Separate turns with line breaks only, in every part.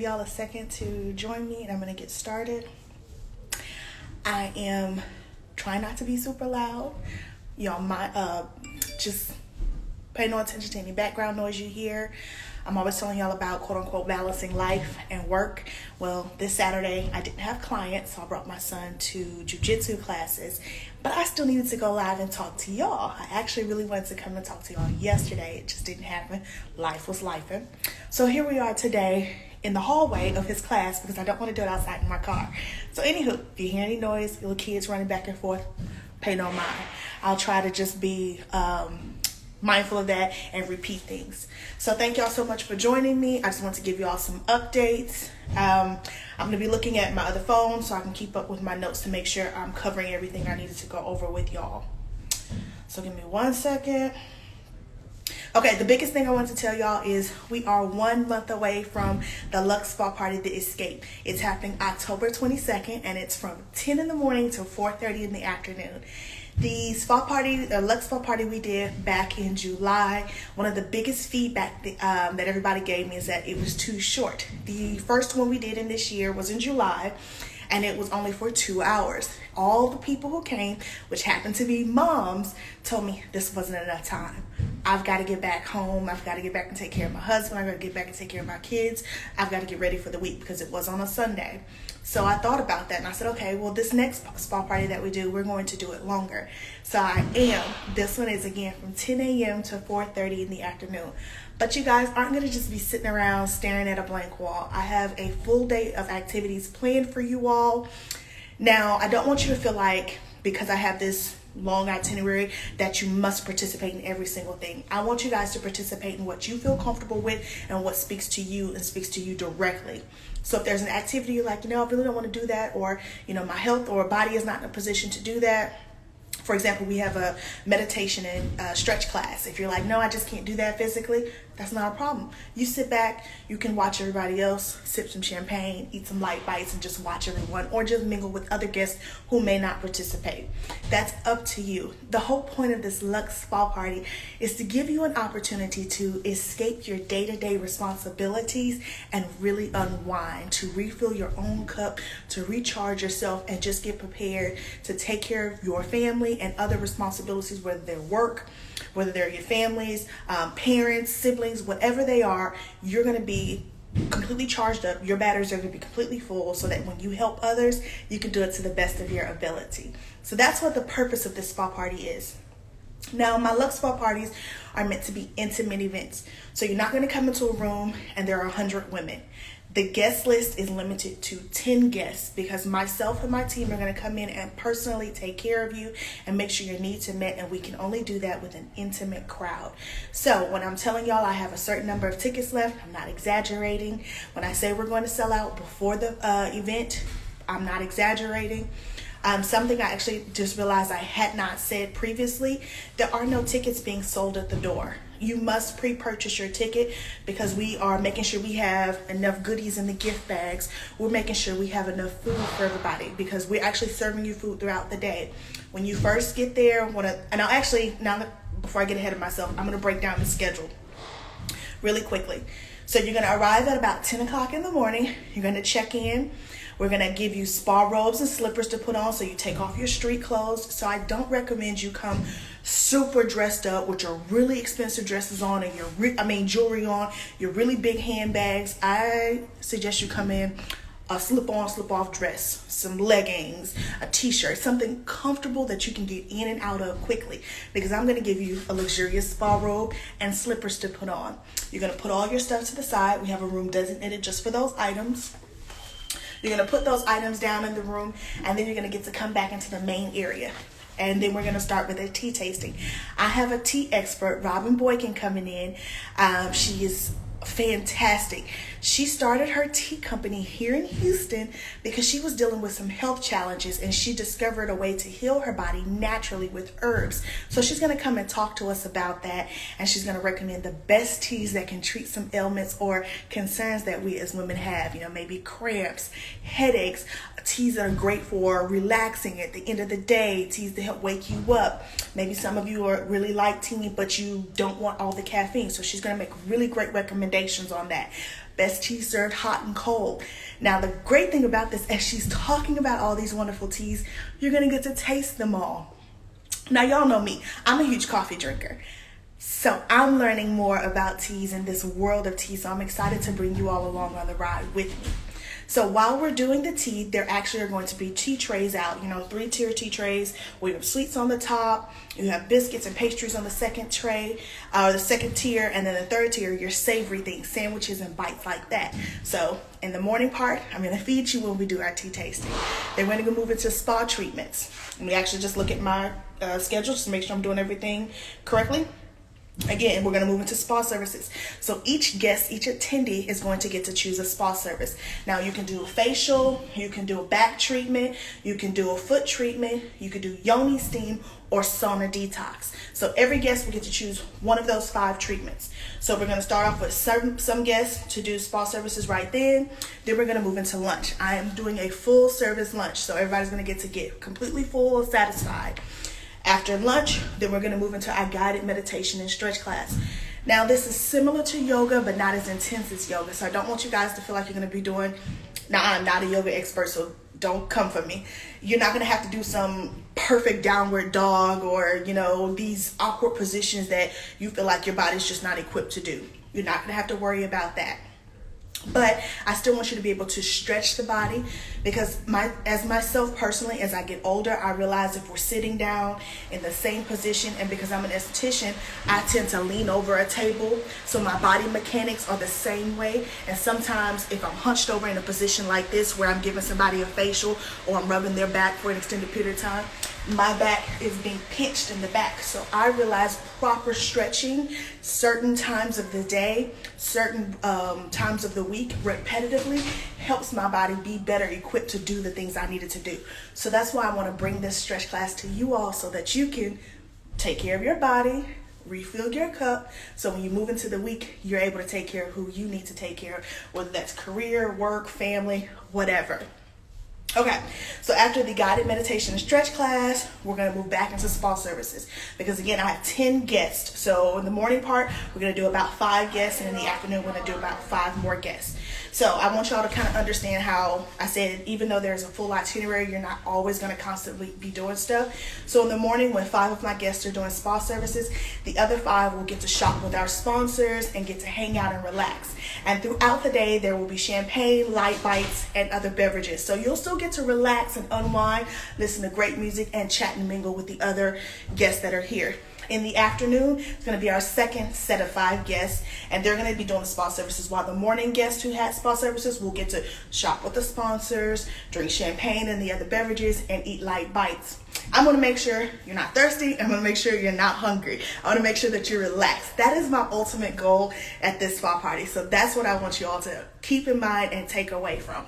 give y'all a second to join me and I'm going to get started. I am trying not to be super loud. Y'all might just pay no attention to any background noise you hear. I'm always telling y'all about quote unquote balancing life and work. Well, this Saturday I didn't have clients, so I brought my son to jiu-jitsu classes, but I still needed to go live and talk to y'all. I actually really wanted to come and talk to y'all yesterday. It just didn't happen. Life was lifing. So here we are today in the hallway of his class because I don't want to do it outside in my car. So anywho, if you hear any noise, little kids running back and forth, pay no mind. I'll try to just be mindful of that and repeat things. So thank y'all so much for joining me. I just want to give y'all some updates. I'm going to be looking at my other phone so I can keep up with my notes to make sure I'm covering everything I needed to go over with y'all. So give me 1 second. Okay, the biggest thing I want to tell y'all is we are 1 month away from the Luxe Spa Party, The Escape. It's happening October 22nd, and it's from 10 in the morning to 4:30 in the afternoon. The spa party, the Luxe Spa Party we did back in July, one of the biggest feedback that everybody gave me is that it was too short. The first one we did in this year was in July, and it was only for 2 hours. All the people who came, which happened to be moms, told me this wasn't enough time. I've got to get back home. I've got to get back and take care of my husband. I've got to get back and take care of my kids. I've got to get ready for the week because it was on a Sunday. So I thought about that and I said, okay, well, this next spa party that we do, we're going to do it longer. So I am. This one is again from 10 a.m. to 4:30 in the afternoon. But you guys aren't going to just be sitting around staring at a blank wall. I have a full day of activities planned for you all. Now, I don't want you to feel like because I have this long itinerary that you must participate in every single thing. I want you guys to participate in what you feel comfortable with and what speaks to you and speaks to you directly. So if there's an activity you're like, I really don't want to do that, or, my health or body is not in a position to do that. For example, we have a meditation and stretch class. If you're like, no, I just can't do that physically, that's not a problem. You sit back, you can watch everybody else, sip some champagne, eat some light bites, and just watch everyone, or just mingle with other guests who may not participate. That's up to you. The whole point of this Luxe Spa Party is to give you an opportunity to escape your day-to-day responsibilities and really unwind, to refill your own cup, to recharge yourself, and just get prepared to take care of your family and other responsibilities, whether they're work, whether they're your families, parents, siblings, whatever they are. You're going to be completely charged up. Your batteries are going to be completely full so that when you help others, you can do it to the best of your ability. So that's what the purpose of this spa party is. Now, my Luxe Spa parties are meant to be intimate events. So you're not going to come into a room and there are 100 women. The guest list is limited to 10 guests because myself and my team are going to come in and personally take care of you and make sure your needs are met, and we can only do that with an intimate crowd. So when I'm telling y'all I have a certain number of tickets left, I'm not exaggerating. When I say we're going to sell out before the event, I'm not exaggerating. Something I actually just realized I had not said previously, there are no tickets being sold at the door. You must pre-purchase your ticket because we are making sure we have enough goodies in the gift bags. We're making sure we have enough food for everybody because we're actually serving you food throughout the day. When you first get there, before I get ahead of myself, I'm going to break down the schedule really quickly. So you're going to arrive at about 10 o'clock in the morning. You're going to check in. We're going to give you spa robes and slippers to put on so you take off your street clothes. So I don't recommend you come super dressed up with your really expensive dresses on and your jewelry on, your really big handbags. I suggest you come in a slip-on, slip-off dress, some leggings, a t-shirt, something comfortable that you can get in and out of quickly, because I'm going to give you a luxurious spa robe and slippers to put on. You're going to put all your stuff to the side. We have a room designated just for those items. You're going to put those items down in the room, and then you're going to get to come back into the main area. And then we're going to start with a tea tasting. I have a tea expert, Robin Boykin, coming in. She is fantastic. She started her tea company here in Houston because she was dealing with some health challenges, and she discovered a way to heal her body naturally with herbs. So she's going to come and talk to us about that, and she's going to recommend the best teas that can treat some ailments or concerns that we as women have, maybe cramps, headaches, teas that are great for relaxing at the end of the day, teas to help wake you up. Maybe some of you are really like tea, but you don't want all the caffeine. So she's going to make really great recommendations on that. best tea served hot and cold. Now, the great thing about this, as she's talking about all these wonderful teas, you're going to get to taste them all. Now, y'all know me. I'm a huge coffee drinker. So I'm learning more about teas in this world of tea. So I'm excited to bring you all along on the ride with me. So while we're doing the tea, there actually are going to be tea trays out, 3-tier tea trays. We have sweets on the top, you have biscuits and pastries on the second tray, the second tier, and then the third tier, your savory things, sandwiches and bites like that. So in the morning part, I'm going to feed you when we do our tea tasting. Then we're going to move into spa treatments. Let me actually just look at my schedule just to make sure I'm doing everything correctly. Again, we're going to move into spa services. So each guest, each attendee is going to get to choose a spa service. Now, you can do a facial, you can do a back treatment, you can do a foot treatment, you can do yoni steam or sauna detox. So every guest will get to choose one of those 5 treatments. So we're going to start off with some guests to do spa services right then. Then we're going to move into lunch. I am doing a full service lunch. So everybody's going to get completely full, satisfied. After lunch, then we're going to move into our guided meditation and stretch class. Now, this is similar to yoga, but not as intense as yoga. So I don't want you guys to feel like you're going to be doing, now I'm not a yoga expert, so don't come for me. You're not going to have to do some perfect downward dog or, these awkward positions that you feel like your body's just not equipped to do. You're not going to have to worry about that. But I still want you to be able to stretch the body, because as myself personally, as I get older, I realize if we're sitting down in the same position, and because I'm an esthetician, I tend to lean over a table. So my body mechanics are the same way. And sometimes if I'm hunched over in a position like this where I'm giving somebody a facial or I'm rubbing their back for an extended period of time, my back is being pinched in the back. So I realize proper stretching certain times of the day, certain times of the week repetitively helps my body be better equipped to do the things I needed to do. So that's why I want to bring this stretch class to you all, so that you can take care of your body, refill your cup, so when you move into the week, you're able to take care of who you need to take care of, whether that's career, work, family, whatever. Okay, so after the guided meditation and stretch class, we're going to move back into spa services, because again, I have 10 guests. So in the morning part, we're going to do about 5 guests, and in the afternoon, we're going to do about 5 more guests. So I want y'all to kind of understand how I said, even though there's a full itinerary, you're not always going to constantly be doing stuff. So in the morning, when 5 of my guests are doing spa services, the other 5 will get to shop with our sponsors and get to hang out and relax. And throughout the day, there will be champagne, light bites, and other beverages. So you'll still get to relax and unwind, listen to great music, and chat and mingle with the other guests that are here. In the afternoon, it's going to be our second set of 5 guests, and they're going to be doing the spa services, while the morning guests who had spa services will get to shop with the sponsors, drink champagne and the other beverages, and eat light bites. I'm going to make sure you're not thirsty. I'm going to make sure you're not hungry. I want to make sure that you're relaxed. That is my ultimate goal at this spa party. So that's what I want you all to keep in mind and take away from.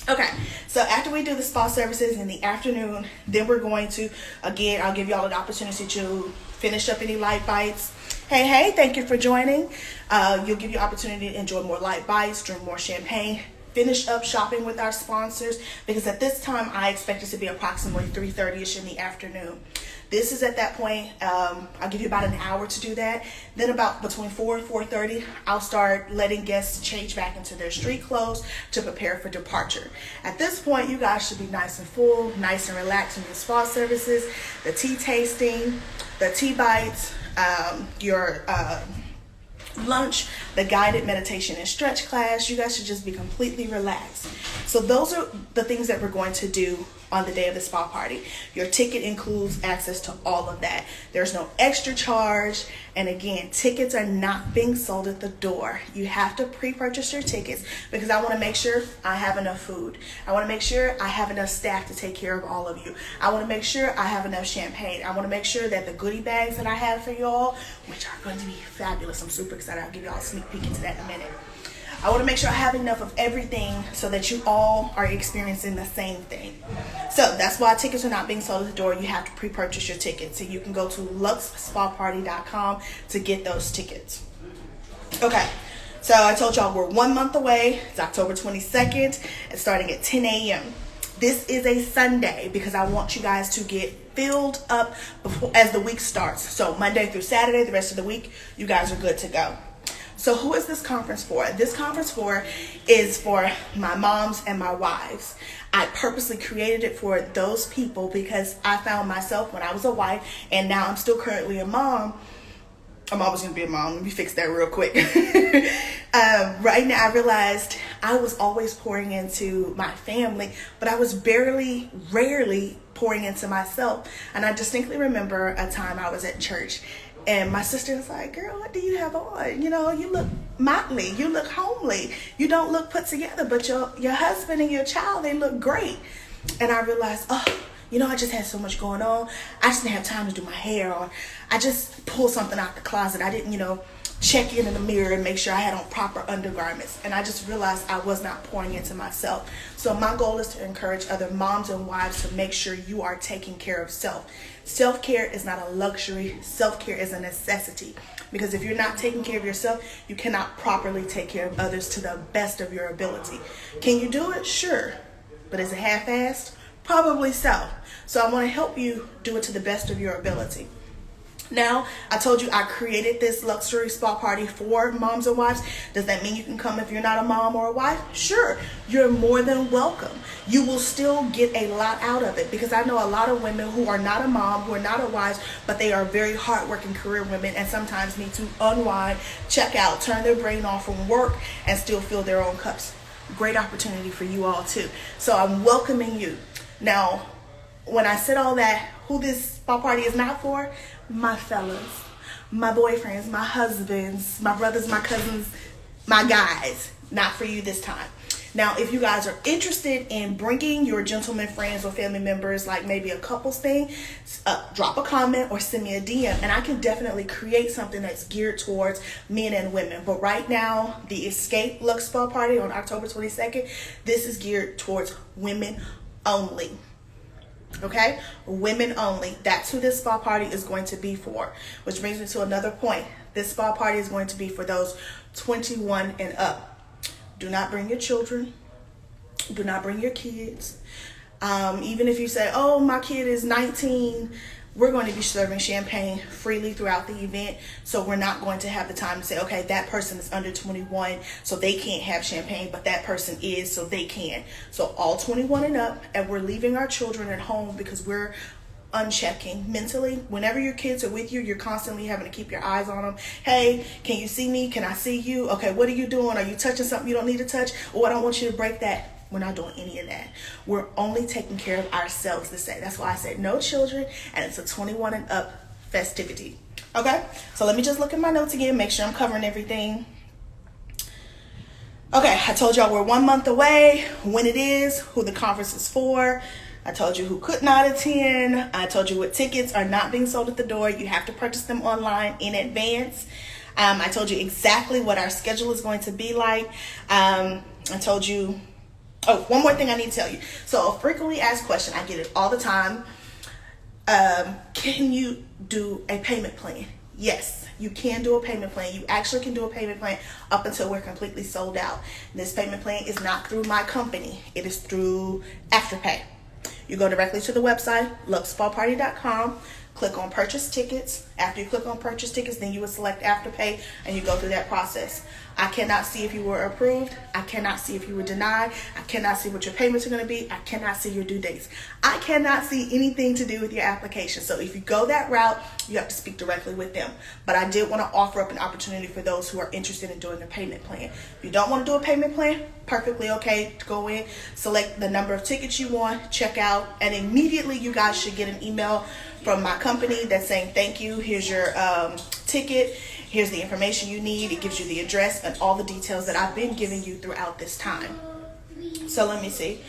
Okay, so after we do the spa services in the afternoon, then we're going to, again, I'll give you all an opportunity to finish up any light bites. Hey, thank you for joining. You'll give you opportunity to enjoy more light bites, drink more champagne, finish up shopping with our sponsors, because at this time, I expect it to be approximately 3:30ish in the afternoon. This is at that point, I'll give you about an hour to do that. Then about between 4 and 4:30, I'll start letting guests change back into their street clothes to prepare for departure. At this point, you guys should be nice and full, nice and relaxed in your spa services, the tea tasting, the tea bites, your lunch, the guided meditation and stretch class. You guys should just be completely relaxed. So those are the things that we're going to do on the day of the spa party. Your ticket includes access to all of that. There's no extra charge. And again, tickets are not being sold at the door. You have to pre-purchase your tickets, because I want to make sure I have enough food. I want to make sure I have enough staff to take care of all of you. I want to make sure I have enough champagne. I want to make sure that the goodie bags that I have for y'all, which are going to be fabulous. I'm super excited. I'll give y'all a sneak peek into that in a minute. I want to make sure I have enough of everything so that you all are experiencing the same thing. So that's why tickets are not being sold at the door. You have to pre-purchase your tickets. So you can go to luxespaparty.com to get those tickets. Okay, so I told y'all we're 1 month away. It's October 22nd. It's starting at 10 a.m. This is a Sunday, because I want you guys to get filled up before, as the week starts. So Monday through Saturday, the rest of the week, you guys are good to go. So who is this conference for? This conference is for my moms and my wives. I purposely created it for those people because I found myself when I was a wife, and now I'm still currently a mom. I'm always going to be a mom. Let me fix that real quick. Right now, I realized I was always pouring into my family, but I was rarely pouring into myself. And I distinctly remember a time I was at church, and my sister was like, girl, what do you have on? You know, you look motley. You look homely. You don't look put together, but your husband and your child, they look great. And I realized, I just had so much going on. I just didn't have time to do my hair, or I just pulled something out the closet. I didn't, check in the mirror and make sure I had on proper undergarments. And I just realized I was not pouring into myself. So my goal is to encourage other moms and wives to make sure you are taking care of self. Self-care is not a luxury. Self-care is a necessity. Because if you're not taking care of yourself, you cannot properly take care of others to the best of your ability. Can you do it? Sure. But is it half-assed? Probably so. So I want to help you do it to the best of your ability. Now, I told you I created this luxury spa party for moms and wives. Does that mean you can come if you're not a mom or a wife? Sure, you're more than welcome. You will still get a lot out of it, because I know a lot of women who are not a mom, who are not a wife, but they are very hardworking career women and sometimes need to unwind, check out, turn their brain off from work and still fill their own cups. Great opportunity for you all too. So I'm welcoming you. Now, when I said all that, who this spa party is not for? My fellas, my boyfriends, my husbands, my brothers, my cousins, my guys. Not for you this time. Now, if you guys are interested in bringing your gentleman friends or family members, like maybe a couples thing, drop a comment or send me a DM, and I can definitely create something that's geared towards men and women. But right now, the Escape Luxe Spa Party on October 22nd, this is geared towards women only. Okay, women only. That's who this spa party is going to be for. Which brings me to another point. This spa party is going to be for those 21 and up. Do not bring your children. Do not bring your kids. Even if you say, oh, my kid is 19, we're going to be serving champagne freely throughout the event. So we're not going to have the time to say, okay, that person is under 21, so they can't have champagne, but that person is, so they can. So all 21 and up, and we're leaving our children at home because we're unchecking mentally. Whenever your kids are with you, you're constantly having to keep your eyes on them. Hey, can you see me? Can I see you? Okay, what are you doing? Are you touching something you don't need to touch? Oh, I don't want you to break that. We're not doing any of that. We're only taking care of ourselves this day. That's why I said no children, and it's a 21 and up festivity. Okay, so let me just look at my notes again, make sure I'm covering everything. Okay, I told y'all we're 1 month away, when it is, who the conference is for. I told you who could not attend. I told you what tickets are not being sold at the door. You have to purchase them online in advance. I told you exactly what our schedule is going to be like. I told you, one more thing I need to tell you. So a frequently asked question, I get it all the time. Can you do a payment plan? Yes, you can do a payment plan. You actually can do a payment plan up until we're completely sold out. This payment plan is not through my company. It is through Afterpay. You go directly to the website, luxespaparty.com, click on purchase tickets. After you click on purchase tickets, then you would select Afterpay and you go through that process. I cannot see if you were approved. I cannot see if you were denied. I cannot see what your payments are going to be. I cannot see your due dates. I cannot see anything to do with your application. So if you go that route, you have to speak directly with them. But I did want to offer up an opportunity for those who are interested in doing a payment plan. If you don't want to do a payment plan, perfectly okay to go in, select the number of tickets you want, check out, and immediately you guys should get an email from my company that's saying, thank you, here's your ticket, here's the information you need. It gives you the address and all the details that I've been giving you throughout this time. So let me see.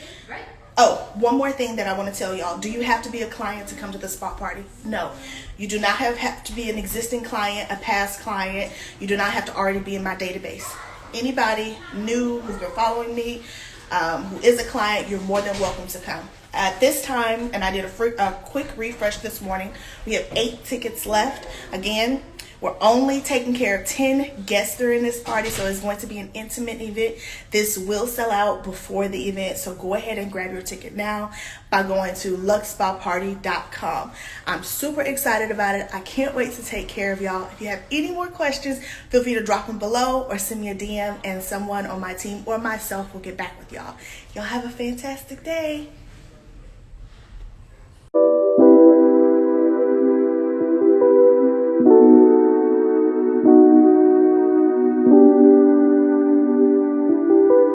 Oh, one more thing that I want to tell y'all. Do you have to be a client to come to the spa party? No. You do not have to be an existing client, a past client. You do not have to already be in my database. Anybody new who's been following me, who is a client, you're more than welcome to come. At this time, and I did a quick refresh this morning, we have 8 tickets left. Again, We're only taking care of 10 guests during this party, so it's going to be an intimate event. This will sell out before the event, so go ahead and grab your ticket now by going to luxespaparty.com. I'm super excited about it. I can't wait to take care of y'all. If you have any more questions, feel free to drop them below or send me a DM, and someone on my team or myself will get back with y'all. Y'all have a fantastic day.